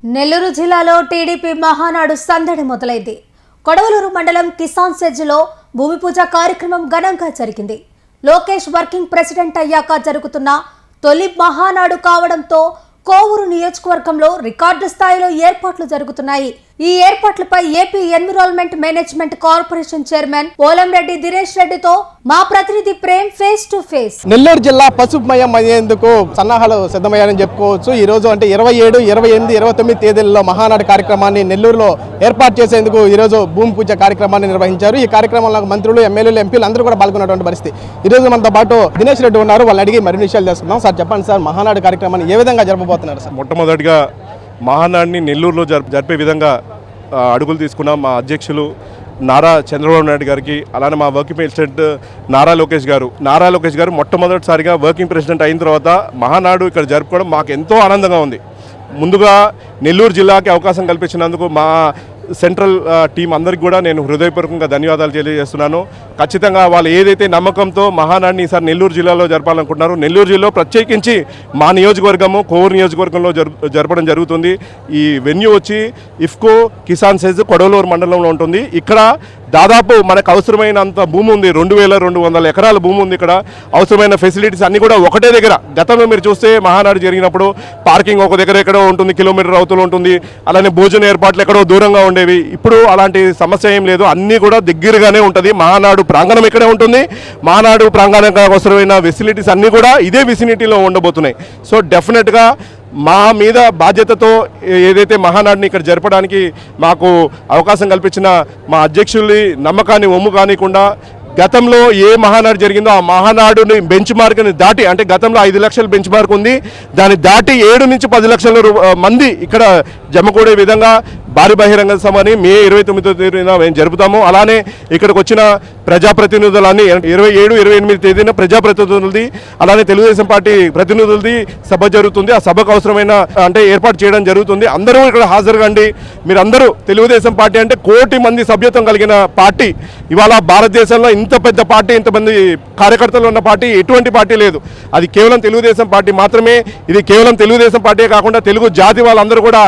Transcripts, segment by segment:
నెల్లూరు జిల్లాలో టీడీపీ మహానాడు సందడి మొదలైంది. కొడవలూరు మండలం కిసాన్ సెజ్లో భూమి పూజ కార్యక్రమం ఘనంగా జరిగింది. లోకేష్ వర్కింగ్ ప్రెసిడెంట్ అయ్యాక జరుగుతున్న తొలి మహానాడు కావడంతో కోవూరు నియోజకవర్గంలో రికార్డు స్థాయిలో ఏర్పాట్లు జరుగుతున్నాయి. ఈ ఏర్పాట్లపై AP environment management corporation chairman Polamreddy Dinesh రెడ్డితో మా ప్రతినిధి Prem face to face. Nellore జిల్లా పసుపుమయం అయ్యేందుకు సన్నాహాలు సిద్ధమయ్యారని చెప్పుకోవచ్చు. ఈ రోజు అంటే 27, 28, 29 తేదీల్లో మహానాడు కార్యక్రమాన్ని నెల్లూరులో ఏర్పాటు చేసేందుకు ఈ రోజు భూమి పూజ కార్యక్రమాన్ని నిర్వహించారు. ఈ కార్యక్రమంలో మంత్రులు, ఎమ్మెల్యేలు, ఎంపీలు అందరూ కూడా పాల్గొన్నటువంటి పరిస్థితి. ఈ రోజు మనతో పాటు దినేష్ రెడ్డి ఉన్నారు. వాళ్ళని అడిగి మరిన్ని విషయాలు తెలుసుకుందాం. సార్ చెప్పండి సార్, మహానాడు కార్యక్రమాన్ని ఏ విధంగా జరపబోతున్నారు సార్? మొట్టమొదటిగా మహానాడిని నెల్లూరులో జరిపే విధంగా అడుగులు తీసుకున్నాం. మా అధ్యక్షులు నారా చంద్రబాబు నాయుడు గారికి, అలానే మా వర్కింగ్ ప్రెసిడెంట్ నారా లోకేష్ గారు మొట్టమొదటిసారిగా వర్కింగ్ ప్రెసిడెంట్ అయిన తర్వాత మహానాడు ఇక్కడ జరుపుకోవడం మాకు ఎంతో ఆనందంగా ఉంది. ముందుగా నెల్లూరు జిల్లాకి అవకాశం కల్పించినందుకు మా సెంట్రల్ టీం అందరికీ కూడా నేను హృదయపూర్వకంగా ధన్యవాదాలు తెలియజేస్తున్నాను. ఖచ్చితంగా వాళ్ళు ఏదైతే నమ్మకంతో మహానాడిని ఈసారి నెల్లూరు జిల్లాలో జరపాలనుకుంటున్నారు, నెల్లూరు జిల్లాలో ప్రత్యేకించి మా నియోజకవర్గము కోవూరు నియోజకవర్గంలో జరపడం జరుగుతుంది. ఈ వెన్యూ వచ్చి ఇఫ్కో కిసాన్ సెజ్ కొడవలూరు మండలంలో ఉంటుంది. ఇక్కడ దాదాపు మనకు అవసరమైనంత భూమి ఉంది, 2200 ఎకరాల భూమి ఉంది. ఇక్కడ అవసరమైన ఫెసిలిటీస్ అన్నీ కూడా ఒకటే దగ్గర. గతంలో మీరు చూస్తే మహానాడు జరిగినప్పుడు పార్కింగ్ ఒక దగ్గర ఎక్కడో ఉంటుంది, కిలోమీటర్ అవతల ఉంటుంది, అలానే భోజన ఏర్పాట్లు ఎక్కడో దూరంగా ఉండేవి. ఇప్పుడు అలాంటి సమస్య ఏం లేదు, అన్నీ కూడా దగ్గరగానే ఉంటుంది. మహానాడు ప్రాంగణం ఇక్కడే ఉంటుంది. మహానాడు ప్రాంగణానికి అవసరమైన ఫెసిలిటీస్ అన్నీ కూడా ఇదే విసినిటీలో ఉండబోతున్నాయి. సో డెఫినెట్గా మా మీద బాధ్యతతో ఏదైతే మహానాడిని ఇక్కడ జరపడానికి మాకు అవకాశం కల్పించిన మా అధ్యక్షుల్ని నమ్మకాన్ని ఒమ్ము కానికుండా గతంలో ఏ మహానాడు జరిగిందో ఆ మహానాడుని బెంచ్ మార్క్ని దాటి, అంటే గతంలో 5 లక్షల బెంచ్ మార్క్ ఉంది, దాన్ని దాటి 7 నుంచి 10 లక్షల మంది ఇక్కడ జమకూడే విధంగా భారీ బహిరంగ సభని మే 29వ తేదీన మేము జరుపుతాము. అలానే ఇక్కడికి వచ్చిన ప్రజాప్రతినిధులన్నీ 27, 28 తేదీన ప్రజాప్రతినిధులది, అలానే తెలుగుదేశం పార్టీ ప్రతినిధులది సభ జరుగుతుంది. ఆ సభకు అవసరమైన అంటే ఏర్పాటు చేయడం జరుగుతుంది. అందరూ ఇక్కడ హాజరుగండి. మీరందరూ తెలుగుదేశం పార్టీ అంటే 1 కోటి మంది సభ్యత్వం కలిగిన పార్టీ. ఇవాళ భారతదేశంలో ఇంత పెద్ద పార్టీ, ఇంతమంది కార్యకర్తలు ఉన్న పార్టీ ఎటువంటి పార్టీ లేదు. అది కేవలం తెలుగుదేశం పార్టీ మాత్రమే. ఇది కేవలం తెలుగుదేశం పార్టీ కాకుండా తెలుగు జాతి వాళ్ళందరూ కూడా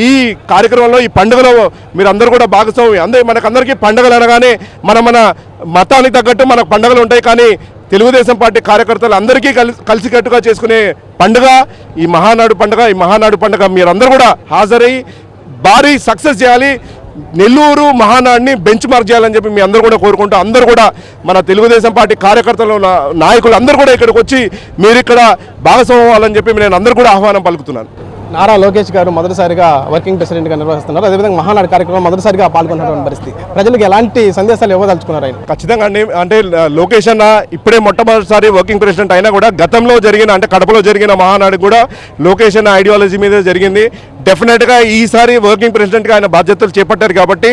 ఈ కార్యక్రమంలో, ఈ పండుగలో మీరందరూ కూడా భాగస్వామి. మనకందరికీ పండుగలు అనగానే మన మతానికి తగ్గట్టు మనకు పండుగలు ఉంటాయి, కానీ తెలుగుదేశం పార్టీ కార్యకర్తలు అందరికీ కలిసికట్టుగా చేసుకునే పండుగ ఈ మహానాడు పండుగ. ఈ మహానాడు పండుగ మీరందరూ కూడా హాజరై భారీ సక్సెస్ చేయాలి. నెల్లూరు మహానాడిని బెంచ్ మార్క్ చేయాలని చెప్పి మీ అందరూ కూడా కోరుకుంటూ, అందరూ కూడా మన తెలుగుదేశం పార్టీ కార్యకర్తలు, నాయకులు అందరూ కూడా ఇక్కడికి వచ్చి మీరు ఇక్కడ భాగస్వామ్యం అవ్వాలని చెప్పి నేను అందరూ కూడా ఆహ్వానం పలుకుతున్నాను. నారా లోకేష్ గారు మొదటిసారిగా వర్కింగ్ ప్రెసిడెంట్గా నిర్వహిస్తున్నారు. అదేవిధంగా మహానాడు కార్యక్రమం మొదటిసారిగా పాల్గొన్నటువంటి పరిస్థితి. ప్రజలకు ఎలాంటి సందేశాలు ఇవ్వదలుచుకున్నారు ఆయన? ఖచ్చితంగా అండి, అంటే లోకేష్ అన్న ఇప్పుడే మొట్టమొదటిసారి వర్కింగ్ ప్రెసిడెంట్ అయినా కూడా గతంలో జరిగిన, అంటే కడపలో జరిగిన మహానాడు కూడా లోకేష్ అన్న ఐడియాలజీ మీద జరిగింది. డెఫినెట్గా ఈసారి వర్కింగ్ ప్రెసిడెంట్గా ఆయన బాధ్యతలు చేపట్టారు కాబట్టి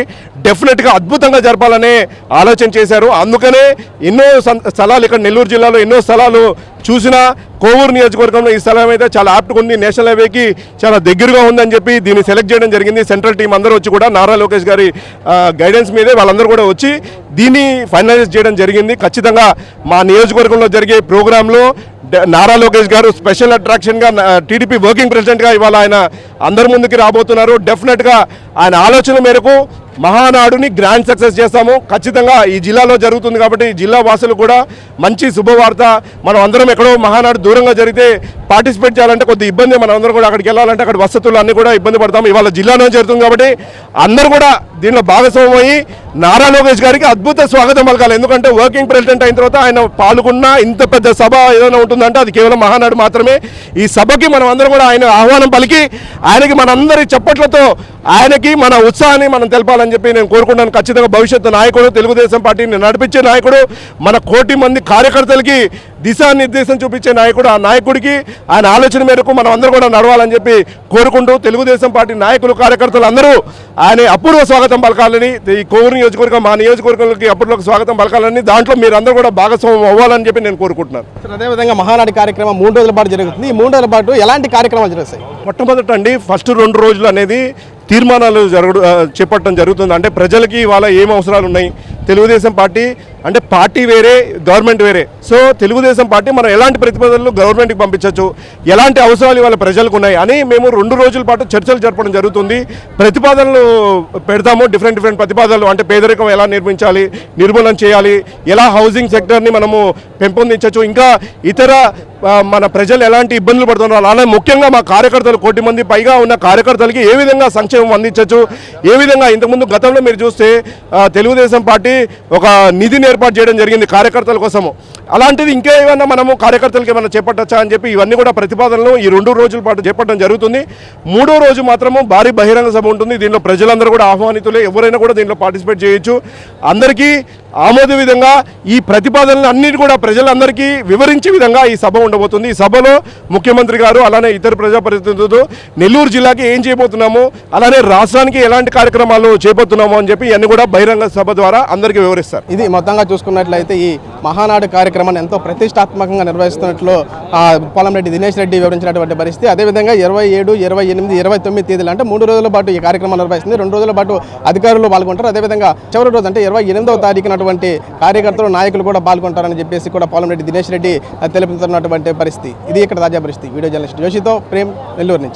డెఫినెట్గా అద్భుతంగా జరపాలని ఆలోచన చేశారు. అందుకనే ఎన్నో స్థలాలు ఇక్కడ నెల్లూరు జిల్లాలో ఎన్నో స్థలాలు చూసినా కోవూరు నియోజకవర్గంలో ఈ స్థలం అయితే చాలా యాప్ట్గా ఉంది, నేషనల్ హైవేకి చాలా దగ్గరగా ఉందని చెప్పి దీన్ని సెలెక్ట్ చేయడం జరిగింది. సెంట్రల్ టీం అందరూ వచ్చి కూడా నారా లోకేష్ గారి గైడెన్స్ మీదే వాళ్ళందరూ కూడా వచ్చి దీన్ని ఫైనలైజ్ చేయడం జరిగింది. ఖచ్చితంగా మా నియోజకవర్గంలో జరిగే ప్రోగ్రాంలో నారా లోకేష్ గారు స్పెషల్ అట్రాక్షన్గా టీడీపీ వర్కింగ్ ప్రెసిడెంట్గా ఇవాళ ఆయన అందరి ముందుకి రాబోతున్నారు. డెఫినెట్గా ఆయన ఆలోచన మేరకు మహానాడుని గ్రాండ్ సక్సెస్ చేస్తాము. ఖచ్చితంగా ఈ జిల్లాలో జరుగుతుంది కాబట్టి ఈ జిల్లా వాసులు కూడా మంచి శుభవార్త. మనం అందరం ఎక్కడో మహానాడు దూరంగా జరిగితే పార్టిసిపేట్ చేయాలంటే కొద్ది ఇబ్బంది, మనం అందరూ కూడా అక్కడికి వెళ్ళాలంటే అక్కడ వసతులు అన్నీ కూడా ఇబ్బంది పడతాము. ఇవాళ జిల్లాలో జరుగుతుంది కాబట్టి అందరూ కూడా దీనిలో భాగస్వామ్యం అయ్యి నారా లోకేష్ గారికి అద్భుత స్వాగతం పలకాలి. ఎందుకంటే వర్కింగ్ ప్రెసిడెంట్ అయిన తర్వాత ఆయన పాల్గొన్న ఇంత పెద్ద సభ ఏదైనా ఉంటుందంటే అది కేవలం మహానాడు మాత్రమే. ఈ సభకి మనం అందరం కూడా ఆయన ఆహ్వానం పలికి ఆయనకి మనందరి చప్పట్లతో ఆయనకి మన ఉత్సాహాన్ని మనం తెలపాలని చెప్పి నేను కోరుకుంటాను. ఖచ్చితంగా భవిష్యత్తు నాయకుడు, తెలుగుదేశం పార్టీని నడిపించే నాయకుడు, మన 1 కోటి మంది కార్యకర్తలకి దిశానిర్దేశం చూపించే నాయకుడు. ఆ నాయకుడికి ఆయన ఆలోచన మేరకు మనం అందరూ కూడా నడవాలని చెప్పి కోరుకుంటూ తెలుగుదేశం పార్టీ నాయకులు, కార్యకర్తలు అందరూ ఆయన అపూర్వ స్వాగతం పలకాలని, ఈ కోవూరు నియోజకవర్గం మా నియోజకవర్గంలోకి అపూర్వ స్వాగతం పలకాలని, దాంట్లో మీరందరూ కూడా భాగస్వామ్యం అవ్వాలని చెప్పి నేను కోరుకుంటున్నాను. అదేవిధంగా మహానాడు కార్యక్రమం 3 రోజుల పాటు జరుగుతుంది. ఈ 3 రోజుల పాటు ఎలాంటి కార్యక్రమాలు జరుగుతాయి? మొట్టమొదట అండి, ఫస్ట్ 2 రోజులు అనేది తీర్మానాలు చేపట్టడం జరుగుతుంది. అంటే ప్రజలకి ఇవాళ ఏం అవసరాలు ఉన్నాయి, తెలుగుదేశం పార్టీ అంటే పార్టీ వేరే, గవర్నమెంట్ వేరే. సో తెలుగుదేశం పార్టీ మనం ఎలాంటి ప్రతిపాదనలు గవర్నమెంట్కి పంపించవచ్చు, ఎలాంటి అవసరాలు ఇవాళ ప్రజలకు ఉన్నాయి అని మేము 2 రోజుల పాటు చర్చలు జరపడం జరుగుతుంది. ప్రతిపాదనలు పెడతాము, డిఫరెంట్ ప్రతిపాదనలు. అంటే పేదరికం ఎలా నిర్మూలన చేయాలి, ఎలా హౌసింగ్ సెక్టర్ని మనము పెంపొందించవచ్చు, ఇంకా ఇతర మన ప్రజలు ఎలాంటి ఇబ్బందులు పడుతున్నారు, అలానే ముఖ్యంగా మా కార్యకర్తలు 1 కోటి మంది పైగా ఉన్న కార్యకర్తలకి ఏ విధంగా సంక్షేమం అందించవచ్చు, ఏ విధంగా ఇంతకుముందు గతంలో మీరు చూస్తే తెలుగుదేశం పార్టీ ఒక నిధిని ఏర్పాటు చేయడం జరిగింది కార్యకర్తల కోసము. అలాంటిది ఇంకా ఏమన్నా మనము కార్యకర్తలకి ఏమన్నా చేపట్టచ్చా అని చెప్పి ఇవన్నీ కూడా ప్రతిపాదనలు ఈ 2 రోజుల పాటు చేపట్టడం జరుగుతుంది. 3వ రోజు మాత్రము భారీ బహిరంగ సభ ఉంటుంది. దీనిలో ప్రజలందరూ కూడా ఆహ్వానితులే, ఎవరైనా కూడా దీనిలో పార్టిసిపేట్ చేయొచ్చు. అందరికీ ఆమోద విధంగా ఈ ప్రతిపాదనలు అన్నిటి కూడా ప్రజలందరికీ వివరించే విధంగా ఈ సభ ఉండబోతుంది. ఈ సభలో ముఖ్యమంత్రి గారు అలానే ఇతర ప్రజాప్రతినిధులు నెల్లూరు జిల్లాకి ఏం చేయబోతున్నాము, అలానే రాష్ట్రానికి ఎలాంటి కార్యక్రమాలు చేపడుతున్నాము అని చెప్పి ఇవన్నీ కూడా బహిరంగ సభ ద్వారా అందరికీ వివరిస్తారు. ఇది మొత్తంగా చూసుకున్నట్లయితే ఈ మహానాడు కార్యక్రమాన్ని ఎంతో ప్రతిష్టాత్మకంగా నిర్వహిస్తున్నట్లు పోలంరెడ్డి దినేష్ రెడ్డి వివరించినటువంటి పరిస్థితి. అదేవిధంగా 27, 28, 29 తేదీలు అంటే 3 రోజుల పాటు ఈ కార్యక్రమం నిర్వహిస్తుంది. 2 రోజుల పాటు అధికారులు పాల్గొంటారు. అదేవిధంగా చివరి రోజు అంటే 28వ తారీఖున కార్యకర్తలు, నాయకులు కూడా పాల్గొంటారని చెప్పేసి కూడా పోలంరెడ్డి దినేష్ రెడ్డి తెలుపుతున్నటువంటి పరిస్థితి. ఇది ఇక్కడ తాజా పరిస్థితి. వీడియో జర్నలిస్ట్ జోషితో ప్రేమ్, నెల్లూరు నుంచి.